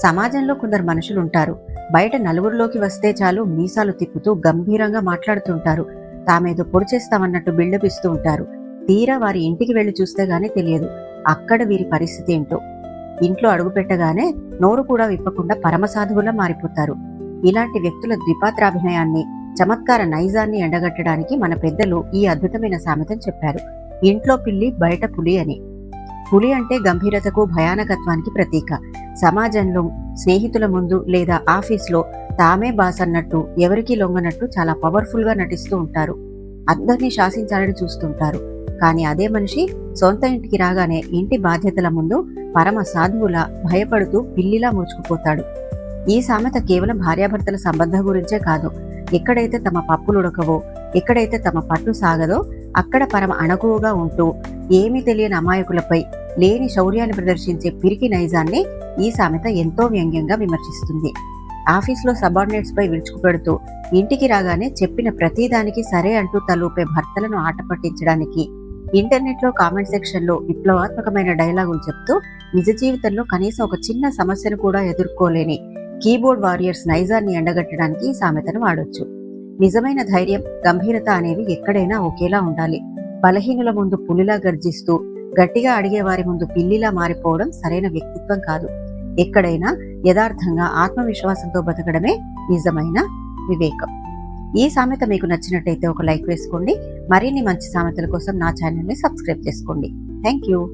సమాజంలో కొందరు మనుషులుంటారు. బయట నలుగురిలోకి వస్తే చాలు మీసాలు తిప్పుతూ గంభీరంగా మాట్లాడుతుంటారు. తామేదో పొడి చేస్తామన్నట్టు బిల్డప్ ఇస్తూ ఉంటారు. తీరా వారి ఇంటికి వెళ్లి చూస్తే గానీ తెలియదు అక్కడ వీరి పరిస్థితి ఏంటో. ఇంట్లో అడుగుపెట్టగానే నోరు కూడా విప్పకుండా పరమసాధువులా మారిపోతారు. ఇలాంటి వ్యక్తుల ద్విపాత్రాభినయాన్ని, చమత్కార నైజాన్ని ఎండగట్టడానికి మన పెద్దలు ఈ అద్భుతమైన సామెతను చెప్పారు. ఇంట్లో పిల్లి బయట పులి అని. పులి అంటే గంభీరతకు, భయానకత్వానికి ప్రతీక. సమాజంలో, స్నేహితుల ముందు లేదా ఆఫీస్లో తామే బాస్ అన్నట్టు, ఎవరికీ లొంగనట్టు చాలా పవర్ఫుల్ గా నటిస్తూ ఉంటారు. అందరినీ శాసించాలని చూస్తుంటారు. కానీ అదే మనిషి సొంత ఇంటికి రాగానే ఇంటి బాధ్యతల ముందు పరమ సాధువులా భయపడుతూ పిల్లిలా ముడుచుకుపోతాడు. ఈ సామెత కేవలం భార్యాభర్తల సంబంధం గురించే కాదు. ఎక్కడైతే తమ పప్పులుడకవో, ఎక్కడైతే తమ పట్టు సాగదో అక్కడ పరమ అణకువగా ఉంటూ ఏమీ తెలియని అమాయకులపై లేని శౌర్యాన్ని ప్రదర్శించే పిరికి నైజాన్ని ఈ సామెత ఎంతో వ్యంగ్యంగా విమర్శిస్తుంది. ఆఫీస్లో సబార్డినేట్స్ పై విరుచుకుపెడుతూ ఇంటికి రాగానే చెప్పిన ప్రతిదానికి సరే అంటూ తలూపే భర్తలను ఆట పట్టించడానికి, ఇంటర్నెట్లో కామెంట్ సెక్షన్లో విప్లవాత్మకమైన డైలాగులు చెప్తూ నిజ జీవితంలో కనీసం ఒక చిన్న సమస్యను కూడా ఎదుర్కోలేని కీబోర్డ్ వారియర్స్ నైజాన్ని ఎండగట్టడానికి ఈ సామెతను వాడొచ్చు. నిజమైన ధైర్యం, గంభీరత అనేవి ఎక్కడైనా ఒకేలా ఉండాలి. బలహీనుల ముందు పులిలా గర్జిస్తూ గట్టిగా అడిగే వారి ముందు పిల్లిలా మారిపోవడం సరైన వ్యక్తిత్వం కాదు. ఎక్కడైనా యథార్థంగా ఆత్మవిశ్వాసంతో బతకడమే నిజమైన వివేకం. ఈ సామెత మీకు నచ్చినట్టయితే ఒక లైక్ వేసుకోండి. మరిన్ని మంచి సామెతల కోసం నా ఛానల్ని సబ్స్క్రైబ్ చేసుకోండి. Thank you.